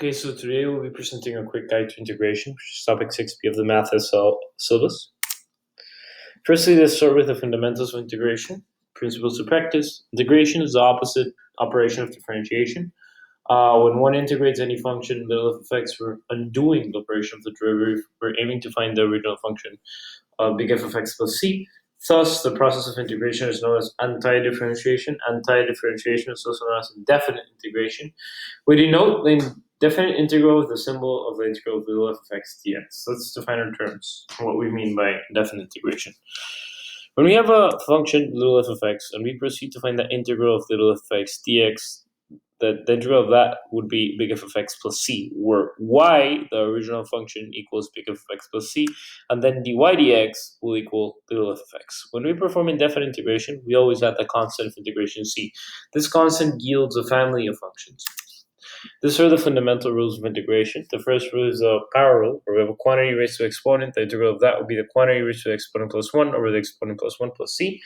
Okay, so today we'll be presenting a quick guide to integration, which is topic 6B of the Math SL syllabus. Firstly, let's start with the fundamentals of integration. Principles to practice. Integration is the opposite operation of differentiation. When one integrates any function, little f of x, we're undoing the operation of the derivative. We're aiming to find the original function, big F of x plus c. Thus, the process of integration is known as anti-differentiation. Anti-differentiation is also known as indefinite integration. We denote the definite integral with the symbol of the integral of little f of x dx. Let's define our terms and what we mean by definite integration. When we have a function little f of x and we proceed to find the integral of little f of x dx, the integral of that would be big F of x plus c, where y, the original function, equals big F of x plus c, and then dy dx will equal little f of x. When we perform indefinite integration, we always add the constant of integration c. This constant yields a family of functions. These are the fundamental rules of integration. The first rule is a power rule, where we have a quantity raised to exponent. The integral of that would be the quantity raised to the exponent plus 1 over the exponent plus 1 plus c.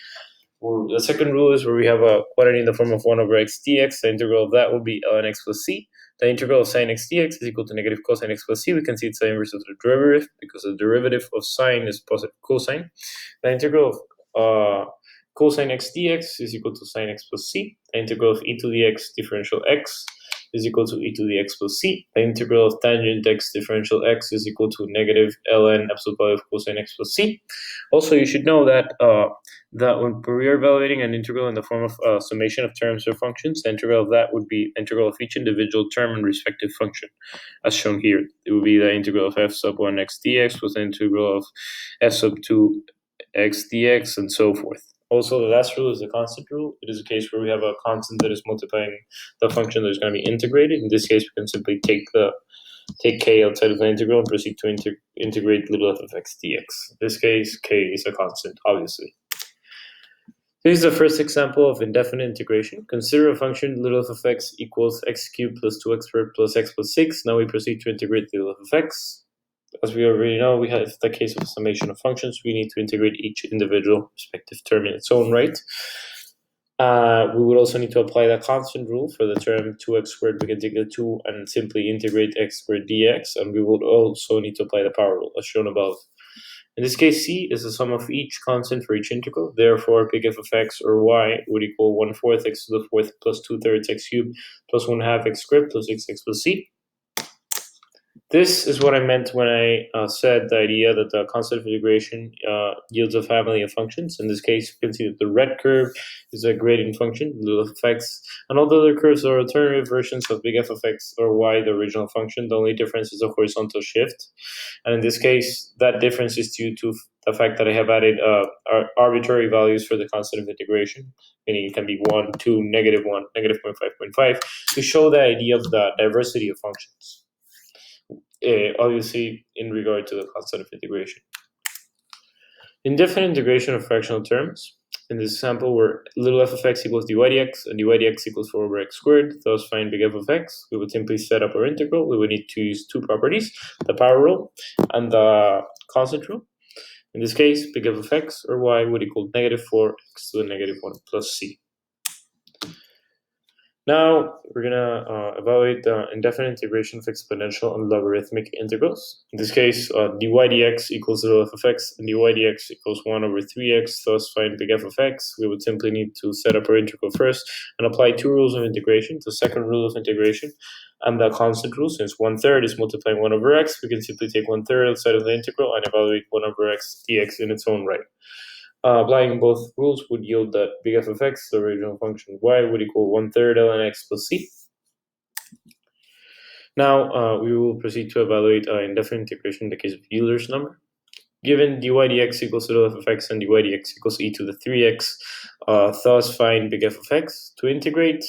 The second rule is where we have a quantity in the form of 1 over x dx. The integral of that will be ln x plus c. The integral of sine x dx is equal to negative cosine x plus c. We can see it's the inverse of the derivative because the derivative of sine is positive cosine. The integral of cosine x dx is equal to sine x plus c. The integral of e to the x differential x is equal to e to the x plus c. The integral of tangent x differential x is equal to negative ln absolute value of cosine x plus c. Also, you should know that when we are evaluating an integral in the form of summation of terms or functions, the integral of that would be integral of each individual term and respective function, as shown here. It would be the integral of f sub 1 x dx with the integral of f sub 2 x dx and so forth. Also, the last rule is the constant rule. It is a case where we have a constant that is multiplying the function that is going to be integrated. In this case, we can simply take k outside of the integral and proceed to integrate little f of x dx. In this case, k is a constant, obviously. This is the first example of indefinite integration. Consider a function little f of x equals x cubed plus 2x squared plus x plus 6. Now we proceed to integrate little f of x. As we already know, we have the case of summation of functions. We need to integrate each individual respective term in its own right. We would also need to apply the constant rule for the term 2x squared. We can take the 2 and simply integrate x squared dx, and we would also need to apply the power rule, as shown above. In this case, c is the sum of each constant for each integral. Therefore, big F of x or y would equal 1/4 x to the 4th plus 2/3 x cubed plus 1/2 x squared plus 6x plus c. This is what I meant when I said the idea that the constant of integration yields a family of functions. In this case, you can see that the red curve is a gradient function, little f of x, and all the other curves are alternative versions of big F of x or y, the original function. The only difference is a horizontal shift. And in this case, that difference is due to the fact that I have added arbitrary values for the constant of integration, meaning it can be 1, 2, negative 1, negative 0.5, to show the idea of the diversity of functions. Obviously in regard to the constant of integration. Indefinite integration of fractional terms. In this example, where little f of x equals dy dx and dy dx equals 4 over x squared, thus find big F of x, we would simply set up our integral. We would need to use two properties, the power rule and the constant rule. In this case, big F of x or y would equal negative 4x to the negative 1 plus c. Now, we're going to evaluate the indefinite integration of exponential and logarithmic integrals. In this case, dy dx equals little f of x, and dy dx equals 1 over 3x, thus find big F of x. We would simply need to set up our integral first and apply two rules of integration, the second rule of integration and the constant rule. Since 1/3 is multiplying 1 over x, we can simply take 1/3 outside of the integral and evaluate 1 over x dx in its own right. Applying both rules would yield that big F of x, the original function y, would equal 1/3 ln x plus c. Now we will proceed to evaluate indefinite integration in the case of Euler's number. Given dy dx equals little f of x and dy dx equals e to the 3x, thus find big F of x. To integrate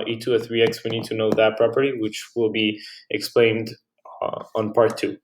e to the 3x, we need to know that property, which will be explained on part 2.